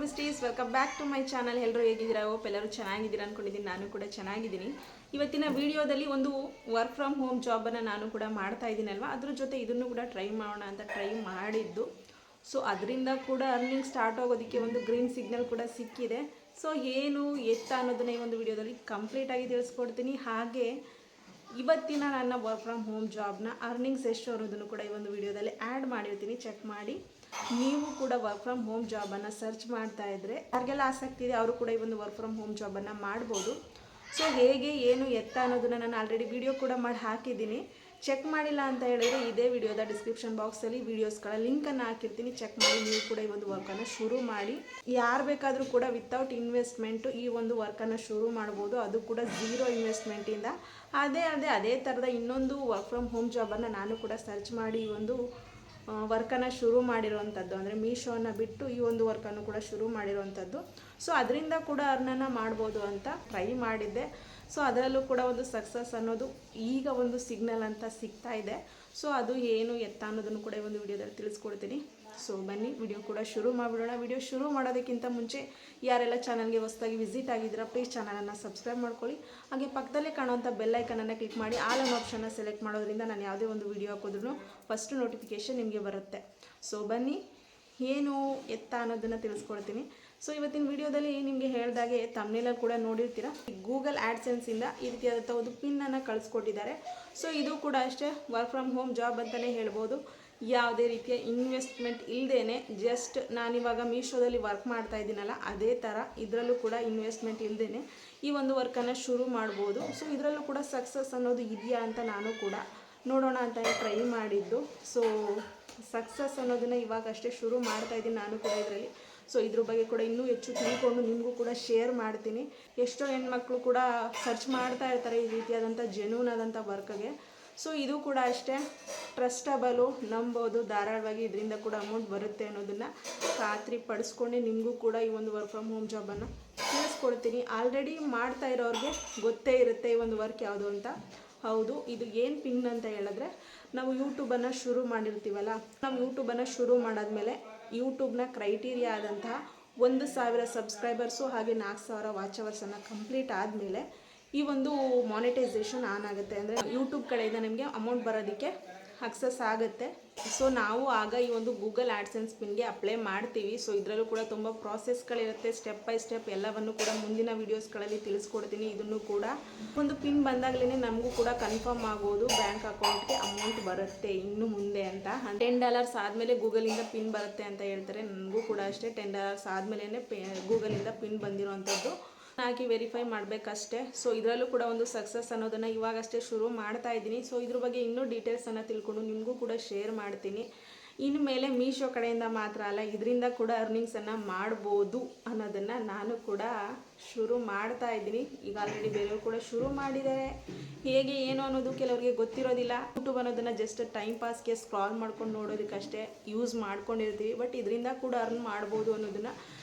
ಬಿಸ್ಟೀಸ್, welcome back to my channel. ಎಲ್ಲರೂ ಹೇಗಿದ್ದೀರಾ? Hope ಎಲ್ಲರೂ ಚೆನ್ನಾಗಿದ್ದೀರಾ ಅಂದ್ಕೊಂಡಿದ್ದೀನಿ. ನಾನು ಕೂಡ ಚೆನ್ನಾಗಿದ್ದೀನಿ. ಇವತ್ತಿನ ವಿಡಿಯೋದಲ್ಲಿ ಒಂದು ವರ್ಕ್ ಫ್ರಮ್ ಹೋಮ್ ಜಾಬನ್ನು ನಾನು ಕೂಡ ಮಾಡ್ತಾ ಇದ್ದೀನಲ್ವ, ಅದ್ರ ಜೊತೆ ಇದನ್ನು ಕೂಡ ಟ್ರೈ ಮಾಡೋಣ ಅಂತ ಟ್ರೈ ಮಾಡಿದ್ದು. ಸೊ ಅದರಿಂದ ಕೂಡ ಅರ್ನಿಂಗ್ ಸ್ಟಾರ್ಟ್ ಆಗೋದಕ್ಕೆ ಒಂದು ಗ್ರೀನ್ ಸಿಗ್ನಲ್ ಕೂಡ ಸಿಕ್ಕಿದೆ. ಸೊ ಏನು ಎತ್ತ ಅನ್ನೋದನ್ನ ಈ ಒಂದು ವಿಡಿಯೋದಲ್ಲಿ ಕಂಪ್ಲೀಟಾಗಿ ತಿಳಿಸ್ಕೊಡ್ತೀನಿ. ಹಾಗೆ ಇವತ್ತಿನ ನನ್ನ ವರ್ಕ್ ಫ್ರಮ್ ಹೋಮ್ ಜಾಬ್ನ ಅರ್ನಿಂಗ್ಸ್ ಎಷ್ಟು ಅನ್ನೋದನ್ನು ಕೂಡ ಈ ಒಂದು ವಿಡಿಯೋದಲ್ಲಿ ಆ್ಯಡ್ ಮಾಡಿರ್ತೀನಿ, ಚೆಕ್ ಮಾಡಿ. ನೀವು ಕೂಡ ವರ್ಕ್ ಫ್ರಮ್ ಹೋಮ್ ಜಾಬನ್ನು ಸರ್ಚ್ ಮಾಡ್ತಾ ಇದ್ದರೆ, ಯಾರಿಗೆಲ್ಲ ಆಸಕ್ತಿ ಇದೆ ಅವರು ಕೂಡ ಈ ಒಂದು ವರ್ಕ್ ಫ್ರಮ್ ಹೋಮ್ ಜಾಬನ್ನು ಮಾಡ್ಬೋದು. ಸೊ ಹೇಗೆ ಏನು ಎತ್ತ ಅನ್ನೋದನ್ನು ನಾನು ಆಲ್ರೆಡಿ ವಿಡಿಯೋ ಕೂಡ ಮಾಡಿ ಹಾಕಿದ್ದೀನಿ. ಚೆಕ್ ಮಾಡಿಲ್ಲ ಅಂತ ಹೇಳಿದರೆ ಇದೇ ವಿಡಿಯೋದ ಡಿಸ್ಕ್ರಿಪ್ಷನ್ ಬಾಕ್ಸಲ್ಲಿ ವೀಡಿಯೋಸ್ಗಳ ಲಿಂಕನ್ನು ಹಾಕಿರ್ತೀನಿ, ಚೆಕ್ ಮಾಡಿ ನೀವು ಕೂಡ ಈ ಒಂದು ವರ್ಕನ್ನು ಶುರು ಮಾಡಿ. ಯಾರು ಬೇಕಾದರೂ ಕೂಡ ವಿತೌಟ್ ಇನ್ವೆಸ್ಟ್ಮೆಂಟು ಈ ಒಂದು ವರ್ಕನ್ನು ಶುರು ಮಾಡ್ಬೋದು, ಅದು ಕೂಡ ಝೀರೋ ಇನ್ವೆಸ್ಟ್ಮೆಂಟಿಂದ. ಅದೇ ಥರದ ಇನ್ನೊಂದು ವರ್ಕ್ ಫ್ರಮ್ ಹೋಮ್ ಜಾಬನ್ನು ನಾನು ಕೂಡ ಸರ್ಚ್ ಮಾಡಿ ಈ ಒಂದು ವರ್ಕನ್ನು ಶುರು ಮಾಡಿರುವಂಥದ್ದು, ಅಂದರೆ ಮೀಶೋನ ಬಿಟ್ಟು ಈ ಒಂದು ವರ್ಕನ್ನು ಕೂಡ ಶುರು ಮಾಡಿರುವಂಥದ್ದು. ಸೊ ಅದರಿಂದ ಕೂಡ ಅರ್ನನ್ನು ಮಾಡ್ಬೋದು ಅಂತ ಟ್ರೈ ಮಾಡಿದ್ದೆ. ಸೊ ಅದರಲ್ಲೂ ಕೂಡ ಒಂದು ಸಕ್ಸಸ್ ಅನ್ನೋದು ಈಗ ಒಂದು ಸಿಗ್ನಲ್ ಅಂತ ಸಿಗ್ತಾ ಇದೆ. ಸೊ ಅದು ಏನು ಎತ್ತ ಅನ್ನೋದನ್ನು ಕೂಡ ಈ ಒಂದು ವಿಡಿಯೋದಲ್ಲಿ ತಿಳಿಸ್ಕೊಡ್ತೀನಿ. ಸೊ ಬನ್ನಿ ವಿಡಿಯೋ ಕೂಡ ಶುರು ಮಾಡಿಬಿಡೋಣ. ವಿಡಿಯೋ ಶುರು ಮಾಡೋದಕ್ಕಿಂತ ಮುಂಚೆ ಯಾರೆಲ್ಲ ಚಾನಲ್ಗೆ ಹೊಸದಾಗಿ ವಿಸಿಟ್ ಆಗಿದ್ದೀರಾ, ಪ್ಲೀಸ್ ಚಾನಲನ್ನು ಸಬ್ಸ್ಕ್ರೈಬ್ ಮಾಡ್ಕೊಳ್ಳಿ. ಹಾಗೆ ಪಕ್ಕದಲ್ಲೇ ಕಾಣುವಂಥ ಬೆಲ್ಲೈಕನನ್ನು ಕ್ಲಿಕ್ ಮಾಡಿ ಆಲ್ ಅನ್ನೋ ಆಪ್ಷನ್ನ ಸೆಲೆಕ್ಟ್ ಮಾಡೋದ್ರಿಂದ ನಾನು ಯಾವುದೇ ಒಂದು ವಿಡಿಯೋ ಹಾಕೋದ್ರೂ ಫಸ್ಟ್ ನೋಟಿಫಿಕೇಷನ್ ನಿಮಗೆ ಬರುತ್ತೆ. ಸೊ ಬನ್ನಿ ಏನು ಎತ್ತ ಅನ್ನೋದನ್ನು ತಿಳಿಸ್ಕೊಡ್ತೀನಿ. ಸೊ ಇವತ್ತಿನ ವಿಡಿಯೋದಲ್ಲಿ ನಿಮಗೆ ಹೇಳಿದಾಗೆ ತಮ್ಮನೇಲಲ್ಲಿ ಕೂಡ ನೋಡಿರ್ತೀರ, ಗೂಗಲ್ ಆ್ಯಡ್ಸೆನ್ಸಿಂದ ಈ ರೀತಿಯಾದಂಥ ಒಂದು ಪಿನ್ನನ್ನು ಕಳಿಸ್ಕೊಟ್ಟಿದ್ದಾರೆ. ಸೊ ಇದು ಕೂಡ ಅಷ್ಟೇ ವರ್ಕ್ ಫ್ರಮ್ ಹೋಮ್ ಜಾಬ್ ಅಂತಲೇ ಹೇಳ್ಬೋದು. ಯಾವುದೇ ರೀತಿಯ ಇನ್ವೆಸ್ಟ್ಮೆಂಟ್ ಇಲ್ಲದೇ, ಜಸ್ಟ್ ನಾನಿವಾಗ ಮೀಶೋದಲ್ಲಿ ವರ್ಕ್ ಮಾಡ್ತಾ ಇದ್ದೀನಲ್ಲ ಅದೇ ಥರ ಇದರಲ್ಲೂ ಕೂಡ ಇನ್ವೆಸ್ಟ್ಮೆಂಟ್ ಇಲ್ಲದೇ ಈ ಒಂದು ವರ್ಕನ್ನು ಶುರು ಮಾಡ್ಬೋದು. ಸೊ ಇದರಲ್ಲೂ ಕೂಡ ಸಕ್ಸಸ್ ಅನ್ನೋದು ಇದೆಯಾ ಅಂತ ನಾನು ಕೂಡ ನೋಡೋಣ ಅಂತ ಟ್ರೈ ಮಾಡಿದ್ದು. ಸೊ ಸಕ್ಸಸ್ ಅನ್ನೋದನ್ನು ಇವಾಗಷ್ಟೇ ಶುರು ಮಾಡ್ತಾ ಇದ್ದೀನಿ ನಾನು ಕೂಡ ಇದರಲ್ಲಿ. ಸೊ ಇದ್ರ ಬಗ್ಗೆ ಕೂಡ ಇನ್ನೂ ಹೆಚ್ಚು ತಿಳ್ಕೊಂಡು ನಿಮಗೂ ಕೂಡ ಶೇರ್ ಮಾಡ್ತೀನಿ. ಎಷ್ಟೋ ಹೆಣ್ಮಕ್ಳು ಕೂಡ ಸರ್ಚ್ ಮಾಡ್ತಾ ಇರ್ತಾರೆ ಈ ರೀತಿಯಾದಂಥ ಜೆನ್ಯೂನ್ ಆದಂಥ ವರ್ಕ್ಗೆ. ಸೊ ಇದು ಕೂಡ ಅಷ್ಟೇ ಟ್ರಸ್ಟಬಲು, ನಂಬೋದು, ಧಾರಾಳವಾಗಿ ಇದರಿಂದ ಕೂಡ ಅಮೌಂಟ್ ಬರುತ್ತೆ ಅನ್ನೋದನ್ನು ಖಾತ್ರಿ ಪಡಿಸ್ಕೊಂಡೆ ನಿಮಗೂ ಕೂಡ ಈ ಒಂದು ವರ್ಕ್ ಫ್ರಮ್ ಹೋಮ್ ಜಾಬನ್ನು ತಿಳಿಸ್ಕೊಡ್ತೀನಿ. ಆಲ್ರೆಡಿ ಮಾಡ್ತಾ ಇರೋರಿಗೆ ಗೊತ್ತೇ ಇರುತ್ತೆ ಈ ಒಂದು ವರ್ಕ್ ಯಾವುದು ಅಂತ. ಹೌದು, ಇದು ಏನು ಪಿನ್ ಅಂತ ಹೇಳಿದ್ರೆ, ನಾವು ಯೂಟ್ಯೂಬನ್ನು ಶುರು ಮಾಡಿರ್ತೀವಲ್ಲ, ನಾವು ಯೂಟ್ಯೂಬನ್ನು ಶುರು ಮಾಡಾದ್ಮೇಲೆ ಯೂಟ್ಯೂಬ್ನ ಕ್ರೈಟೀರಿಯಾ ಆದಂತಹ 1,000 ಸಬ್ಸ್ಕ್ರೈಬರ್ಸು ಹಾಗೆ 4,000 ವಾಚ್ ಅವರ್ಸನ್ನು ಕಂಪ್ಲೀಟ್ ಆದಮೇಲೆ ಈ ಒಂದು ಮಾನಿಟೈಸೇಷನ್ ಆನ್ ಆಗುತ್ತೆ. ಅಂದರೆ ಯೂಟ್ಯೂಬ್ ಕಡೆಯಿಂದ ನಿಮಗೆ ಅಮೌಂಟ್ ಬರೋದಕ್ಕೆ ಅಕ್ಸಸ್ ಆಗುತ್ತೆ. ಸೊ ನಾವು ಆಗ ಈ ಒಂದು ಗೂಗಲ್ ಆ್ಯಡ್ಸೆನ್ಸ್ ಪಿನ್ಗೆ ಅಪ್ಲೈ ಮಾಡ್ತೀವಿ. ಸೊ ಇದರಲ್ಲೂ ಕೂಡ ತುಂಬ ಪ್ರಾಸೆಸ್ಗಳಿರುತ್ತೆ, ಸ್ಟೆಪ್ ಬೈ ಸ್ಟೆಪ್ ಎಲ್ಲವನ್ನು ಕೂಡ ಮುಂದಿನ ವೀಡಿಯೋಸ್ಗಳಲ್ಲಿ ತಿಳಿಸ್ಕೊಡ್ತೀನಿ. ಇದನ್ನು ಕೂಡ ಒಂದು ಪಿನ್ ಬಂದಾಗಲೇ ನಮಗೂ ಕೂಡ ಕನ್ಫರ್ಮ್ ಆಗೋದು ಬ್ಯಾಂಕ್ ಅಕೌಂಟ್ಗೆ ಅಮೌಂಟ್ ಬರುತ್ತೆ ಇನ್ನು ಮುಂದೆ ಅಂತ. $10 ಆದಮೇಲೆ ಗೂಗಲಿಂದ ಪಿನ್ ಬರುತ್ತೆ ಅಂತ ಹೇಳ್ತಾರೆ. ನನಗೂ ಕೂಡ ಅಷ್ಟೇ $10 ಆದಮೇಲೆ ಗೂಗಲಿಂದ ಪಿನ್ ಬಂದಿರೋವಂಥದ್ದು ಹಾಕಿ ವೆರಿಫೈ ಮಾಡಬೇಕಷ್ಟೇ. ಸೊ ಇದರಲ್ಲೂ ಕೂಡ ಒಂದು ಸಕ್ಸಸ್ ಅನ್ನೋದನ್ನು ಇವಾಗಷ್ಟೇ ಶುರು ಮಾಡ್ತಾ ಇದ್ದೀನಿ. ಸೊ ಇದ್ರ ಬಗ್ಗೆ ಇನ್ನೂ ಡೀಟೇಲ್ಸನ್ನು ತಿಳ್ಕೊಂಡು ನಿಮಗೂ ಕೂಡ ಶೇರ್ ಮಾಡ್ತೀನಿ. ಇನ್ನು ಮೇಲೆ ಮೀಶೋ ಕಡೆಯಿಂದ ಮಾತ್ರ ಅಲ್ಲ, ಇದರಿಂದ ಕೂಡ ಅರ್ನಿಂಗ್ಸನ್ನು ಮಾಡ್ಬೋದು ಅನ್ನೋದನ್ನು ನಾನು ಕೂಡ ಶುರು ಮಾಡ್ತಾ ಇದ್ದೀನಿ. ಈಗ ಆಲ್ರೆಡಿ ಬೇರೆಯವರು ಕೂಡ ಶುರು ಮಾಡಿದ್ದಾರೆ. ಹೇಗೆ ಏನು ಅನ್ನೋದು ಕೆಲವರಿಗೆ ಗೊತ್ತಿರೋದಿಲ್ಲ. ಯೂಟ್ಯೂಬ್ ಅನ್ನೋದನ್ನು ಜಸ್ಟ್ ಟೈಮ್ ಪಾಸ್ಗೆ ಸ್ಕ್ರಾಲ್ ಮಾಡ್ಕೊಂಡು ನೋಡೋದಕ್ಕಷ್ಟೇ ಯೂಸ್ ಮಾಡ್ಕೊಂಡಿರ್ತೀವಿ. ಬಟ್ ಇದರಿಂದ ಕೂಡ ಅರ್ನ್ ಮಾಡ್ಬೋದು ಅನ್ನೋದನ್ನು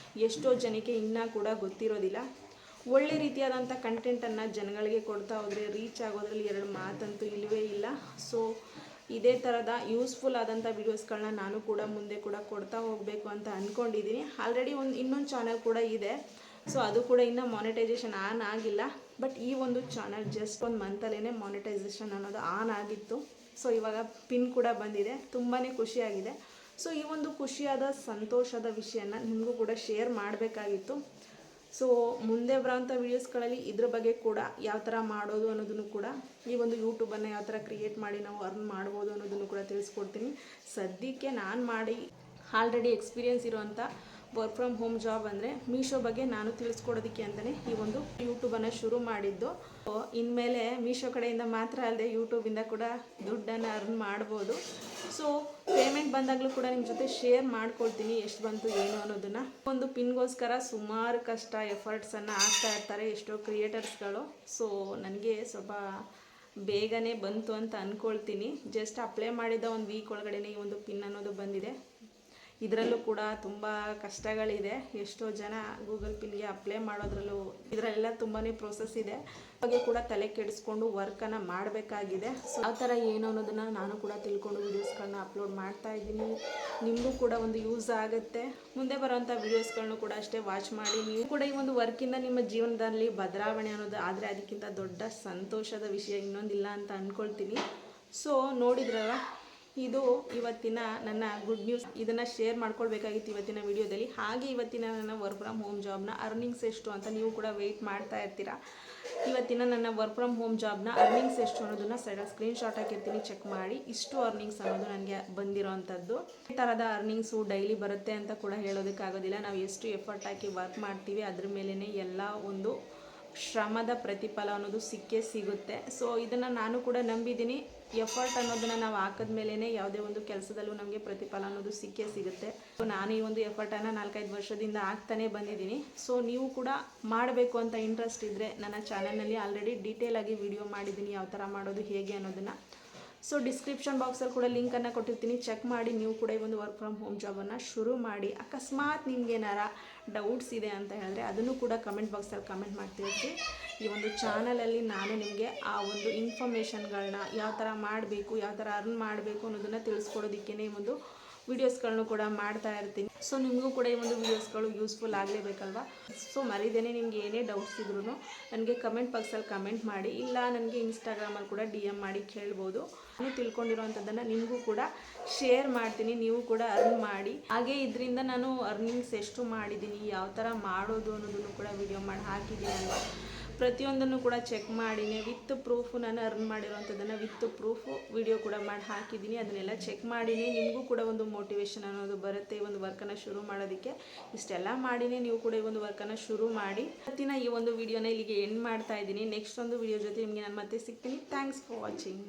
ಎಷ್ಟೋ ಜನಕ್ಕೆ ಇನ್ನೂ ಕೂಡ ಗೊತ್ತಿರೋದಿಲ್ಲ. ಒಳ್ಳೆ ರೀತಿಯಾದಂಥ ಕಂಟೆಂಟನ್ನು ಜನಗಳಿಗೆ ಕೊಡ್ತಾ ಹೋದರೆ ರೀಚ್ ಆಗೋದ್ರಲ್ಲಿ ಎರಡು ಮಾತಂತೂ ಇಲ್ಲವೇ ಇಲ್ಲ. ಸೊ ಇದೇ ಥರದ ಯೂಸ್ಫುಲ್ ಆದಂಥ ವೀಡಿಯೋಸ್ಗಳನ್ನ ನಾನು ಕೂಡ ಮುಂದೆ ಕೂಡ ಕೊಡ್ತಾ ಹೋಗಬೇಕು ಅಂತ ಅಂದ್ಕೊಂಡಿದ್ದೀನಿ. ಆಲ್ರೆಡಿ ಇನ್ನೊಂದು ಚಾನಲ್ ಕೂಡ ಇದೆ. ಸೊ ಅದು ಕೂಡ ಇನ್ನೂ ಮಾನಿಟೈಸೇಷನ್ ಆನ್ ಆಗಿಲ್ಲ. ಬಟ್ ಈ ಒಂದು ಚಾನಲ್ ಜಸ್ಟ್ ಒಂದು ಮಂತಲ್ಲೇ ಮಾನಿಟೈಸೇಷನ್ ಅನ್ನೋದು ಆನ್ ಆಗಿತ್ತು. ಸೊ ಇವಾಗ ಪಿನ್ ಕೂಡ ಬಂದಿದೆ, ತುಂಬಾ ಖುಷಿಯಾಗಿದೆ. ಸೊ ಈ ಒಂದು ಖುಷಿಯಾದ ಸಂತೋಷದ ವಿಷಯನ ನಿಮಗೂ ಕೂಡ ಶೇರ್ ಮಾಡಬೇಕಾಗಿತ್ತು. ಸೊ ಮುಂದೆ ಬರೋಂಥ ವೀಡಿಯೋಸ್ಗಳಲ್ಲಿ ಇದ್ರ ಬಗ್ಗೆ ಕೂಡ ಯಾವ ಥರ ಮಾಡೋದು ಅನ್ನೋದನ್ನು ಕೂಡ, ಈ ಒಂದು ಯೂಟ್ಯೂಬನ್ನು ಯಾವ ಥರ ಕ್ರಿಯೇಟ್ ಮಾಡಿ ನಾವು ಅರ್ನ್ ಮಾಡ್ಬೋದು ಅನ್ನೋದನ್ನು ಕೂಡ ತಿಳಿಸ್ಕೊಡ್ತೀನಿ. ಸದ್ಯಕ್ಕೆ ನಾನು ಮಾಡಿ ಆಲ್ರೆಡಿ ಎಕ್ಸ್ಪೀರಿಯೆನ್ಸ್ ಇರೋವಂಥ ವರ್ಕ್ ಫ್ರಮ್ ಹೋಮ್ ಜಾಬ್ ಅಂದರೆ ಮೀಶೋ ಬಗ್ಗೆ ನಾನು ತಿಳಿಸ್ಕೊಡೋದಕ್ಕೆ ಅಂತಲೇ ಈ ಒಂದು ಯೂಟ್ಯೂಬನ್ನು ಶುರು ಮಾಡಿದ್ದು. ಇನ್ಮೇಲೆ ಮೀಶೋ ಕಡೆಯಿಂದ ಮಾತ್ರ ಅಲ್ಲದೆ ಯೂಟ್ಯೂಬಿಂದ ಕೂಡ ದುಡ್ಡನ್ನು ಅರ್ನ್ ಮಾಡ್ಬೋದು. ಸೊ ಪೇಮೆಂಟ್ ಬಂದಾಗಲೂ ಕೂಡ ನಿಮ್ಮ ಜೊತೆ ಶೇರ್ ಮಾಡ್ಕೊಳ್ತೀನಿ ಎಷ್ಟು ಬಂತು ಏನು ಅನ್ನೋದನ್ನು. ಒಂದು ಪಿನ್ಗೋಸ್ಕರ ಸುಮಾರು ಕಷ್ಟ ಎಫರ್ಟ್ಸನ್ನು ಹಾಕ್ತಾ ಇರ್ತಾರೆ ಎಷ್ಟೋ ಕ್ರಿಯೇಟರ್ಸ್ಗಳು. ಸೊ ನನಗೆ ಸ್ವಲ್ಪ ಬೇಗನೆ ಬಂತು ಅಂತ ಅಂದ್ಕೊಳ್ತೀನಿ. ಜಸ್ಟ್ ಅಪ್ಲೈ ಮಾಡಿದ ಒಂದು ವೀಕ್ ಒಳಗಡೆ ಈ ಒಂದು ಪಿನ್ ಅನ್ನೋದು ಬಂದಿದೆ. ಇದರಲ್ಲೂ ಕೂಡ ತುಂಬ ಕಷ್ಟಗಳಿದೆ. ಎಷ್ಟೋ ಜನ ಗೂಗಲ್ ಪಿನ್ಗೆ ಅಪ್ಲೈ ಮಾಡೋದ್ರಲ್ಲೂ ಇದರಲ್ಲೆಲ್ಲ ತುಂಬಾ ಪ್ರೋಸೆಸ್ ಇದೆ. ಬಗ್ಗೆ ಕೂಡ ತಲೆ ಕೆಡಿಸ್ಕೊಂಡು ವರ್ಕನ್ನು ಮಾಡಬೇಕಾಗಿದೆ. ಸೊ ಯಾವ ಥರ ಏನು ಅನ್ನೋದನ್ನು ನಾನು ಕೂಡ ತಿಳ್ಕೊಂಡು ವೀಡಿಯೋಸ್ಗಳನ್ನ ಅಪ್ಲೋಡ್ ಮಾಡ್ತಾ ಇದ್ದೀನಿ. ನಿಮಗೂ ಕೂಡ ಒಂದು ಯೂಸ್ ಆಗುತ್ತೆ. ಮುಂದೆ ಬರೋವಂಥ ವೀಡಿಯೋಸ್ಗಳನ್ನು ಕೂಡ ಅಷ್ಟೇ ವಾಚ್ ಮಾಡಿ. ನೀವು ಕೂಡ ಈ ಒಂದು ವರ್ಕಿಂದ ನಿಮ್ಮ ಜೀವನದಲ್ಲಿ ಬದಲಾವಣೆ ಅನ್ನೋದು ಆದರೆ ಅದಕ್ಕಿಂತ ದೊಡ್ಡ ಸಂತೋಷದ ವಿಷಯ ಇನ್ನೊಂದಿಲ್ಲ ಅಂತ ಅಂದ್ಕೊಳ್ತೀನಿ. ಸೊ ನೋಡಿದ್ರಲ್ಲ, ಇದು ಇವತ್ತಿನ ನನ್ನ ಗುಡ್ ನ್ಯೂಸ್. ಇದನ್ನು ಶೇರ್ ಮಾಡ್ಕೊಳ್ಬೇಕಾಗಿತ್ತು ಇವತ್ತಿನ ವಿಡಿಯೋದಲ್ಲಿ. ಹಾಗೆ ಇವತ್ತಿನ ನನ್ನ ವರ್ಕ್ ಫ್ರಮ್ ಹೋಮ್ ಜಾಬ್ನ ಅರ್ನಿಂಗ್ಸ್ ಎಷ್ಟು ಅಂತ ನೀವು ಕೂಡ ವೆಯ್ಟ್ ಮಾಡ್ತಾ ಇರ್ತೀರಾ. ಇವತ್ತಿನ ನನ್ನ ವರ್ಕ್ ಫ್ರಮ್ ಹೋಮ್ ಜಾಬ್ನ ಅರ್ನಿಂಗ್ಸ್ ಎಷ್ಟು ಅನ್ನೋದನ್ನು ಸೈಡಲ್ಲಿ ಸ್ಕ್ರೀನ್ಶಾಟ್ ಹಾಕಿರ್ತೀನಿ, ಚೆಕ್ ಮಾಡಿ. ಇಷ್ಟು ಅರ್ನಿಂಗ್ಸ್ ಅನ್ನೋದು ನನಗೆ ಬಂದಿರೋವಂಥದ್ದು. ಈ ಥರದ ಅರ್ನಿಂಗ್ಸು ಡೈಲಿ ಬರುತ್ತೆ ಅಂತ ಕೂಡ ಹೇಳೋದಕ್ಕಾಗೋದಿಲ್ಲ. ನಾವು ಎಷ್ಟು ಎಫರ್ಟ್ ಹಾಕಿ ವರ್ಕ್ ಮಾಡ್ತೀವಿ ಅದ್ರ ಮೇಲೇ ಎಲ್ಲ ಒಂದು ಶ್ರಮದ ಪ್ರತಿಫಲ ಅನ್ನೋದು ಸಿಕ್ಕೇ ಸಿಗುತ್ತೆ. ಸೊ ಇದನ್ನು ನಾನು ಕೂಡ ನಂಬಿದ್ದೀನಿ. ಎಫರ್ಟ್ ಅನ್ನೋದನ್ನು ನಾವು ಹಾಕಿದ ಮೇಲೇ ಯಾವುದೇ ಒಂದು ಕೆಲಸದಲ್ಲೂ ನಮಗೆ ಪ್ರತಿಫಲ ಅನ್ನೋದು ಸಿಕ್ಕೇ ಸಿಗುತ್ತೆ. ಸೊ ನಾನು ಈ ಒಂದು ಎಫರ್ಟನ್ನು 4-5 ವರ್ಷದಿಂದ ಆಗ್ತಾನೆ ಬಂದಿದ್ದೀನಿ. ಸೊ ನೀವು ಕೂಡ ಮಾಡಬೇಕು ಅಂತ ಇಂಟ್ರೆಸ್ಟ್ ಇದ್ದರೆ ನನ್ನ ಚಾನಲ್ನಲ್ಲಿ ಆಲ್ರೆಡಿ ಡೀಟೇಲಾಗಿ ವಿಡಿಯೋ ಮಾಡಿದ್ದೀನಿ, ಯಾವ ಥರ ಮಾಡೋದು ಹೇಗೆ ಅನ್ನೋದನ್ನು. ಸೊ ಡಿಸ್ಕ್ರಿಪ್ಷನ್ ಬಾಕ್ಸಲ್ಲಿ ಕೂಡ ಲಿಂಕನ್ನು ಕೊಟ್ಟಿರ್ತೀನಿ, ಚೆಕ್ ಮಾಡಿ. ನೀವು ಕೂಡ ಈ ಒಂದು ವರ್ಕ್ ಫ್ರಮ್ ಹೋಮ್ ಜಾಬನ್ನು ಶುರು ಮಾಡಿ. ಅಕಸ್ಮಾತ್ ನಿಮಗೇನಾರ ಡೌಟ್ಸ್ ಇದೆ ಅಂತ ಹೇಳಿದ್ರೆ ಅದನ್ನು ಕೂಡ ಕಮೆಂಟ್ ಬಾಕ್ಸಲ್ಲಿ ಕಮೆಂಟ್ ಮಾಡ್ತಿರ್ತೀನಿ. ಈ ಒಂದು ಚಾನಲಲ್ಲಿ ನಾನು ನಿಮಗೆ ಆ ಒಂದು ಇನ್ಫಾರ್ಮೇಷನ್ಗಳನ್ನ ಯಾವ ಥರ ಮಾಡಬೇಕು, ಯಾವ ಥರ ಅರ್ನ್ ಮಾಡಬೇಕು ಅನ್ನೋದನ್ನು ತಿಳಿಸ್ಕೊಡೋದಕ್ಕೇ ಈ ಒಂದು ವೀಡಿಯೋಸ್ಗಳನ್ನು ಕೂಡ ಮಾಡ್ತಾ ಇರ್ತೀನಿ. ಸೊ ನಿಮಗೂ ಕೂಡ ಈ ಒಂದು ವೀಡಿಯೋಸ್ಗಳು ಯೂಸ್ಫುಲ್ ಆಗಲೇಬೇಕಲ್ವ. ಸೊ ಮರಿದೇನೆ ನಿಮ್ಗೆ ಏನೇ ಡೌಟ್ಸ್ ಇದ್ರೂ ನನಗೆ ಕಮೆಂಟ್ ಬಾಕ್ಸಲ್ಲಿ ಕಮೆಂಟ್ ಮಾಡಿ, ಇಲ್ಲ ನನಗೆ ಇನ್ಸ್ಟಾಗ್ರಾಮಲ್ಲಿ ಕೂಡ DM ಮಾಡಿ ಕೇಳ್ಬೋದು. ನಾನು ತಿಳ್ಕೊಂಡಿರೋವಂಥದ್ದನ್ನು ನಿಮಗೂ ಕೂಡ ಶೇರ್ ಮಾಡ್ತೀನಿ, ನೀವು ಕೂಡ ಅರ್ನ್ ಮಾಡಿ. ಹಾಗೆ ಇದರಿಂದ ನಾನು ಅರ್ನಿಂಗ್ಸ್ ಎಷ್ಟು ಮಾಡಿದ್ದೀನಿ, ಯಾವ ಥರ ಮಾಡೋದು ಅನ್ನೋದನ್ನು ಕೂಡ ವಿಡಿಯೋ ಮಾಡಿ ಹಾಕಿದ್ದೀನಿ ಅಲ್ವಾ. ಪ್ರತಿಯೊಂದನ್ನು ಕೂಡ ಚೆಕ್ ಮಾಡಿನೇ ವಿತ್ ಪ್ರೂಫು ನಾನು ಅರ್ನ್ ಮಾಡಿರೋವಂಥದ್ದನ್ನು ವಿತ್ ಪ್ರೂಫು ವಿಡಿಯೋ ಕೂಡ ಮಾಡಿ ಹಾಕಿದ್ದೀನಿ. ಅದನ್ನೆಲ್ಲ ಚೆಕ್ ಮಾಡಿನೇ ನಿಮಗೂ ಕೂಡ ಒಂದು ಮೋಟಿವೇಶನ್ ಅನ್ನೋದು ಬರುತ್ತೆ ಈ ಒಂದು ವರ್ಕನ್ನು ಶುರು ಮಾಡೋದಕ್ಕೆ. ಇಷ್ಟೆಲ್ಲ ಮಾಡಿನೇ ನೀವು ಕೂಡ ಈ ಒಂದು ವರ್ಕನ್ನು ಶುರು ಮಾಡಿ. ಇವತ್ತಿನ ಈ ಒಂದು ವಿಡಿಯೋನ ಇಲ್ಲಿಗೆ ಎಂಡ್ ಮಾಡ್ತಾ ಇದ್ದೀನಿ. ನೆಕ್ಸ್ಟ್ ಒಂದು ವಿಡಿಯೋ ಜೊತೆ ನಿಮಗೆ ನಾನು ಮತ್ತೆ ಸಿಗ್ತೀನಿ. Thanks for watching.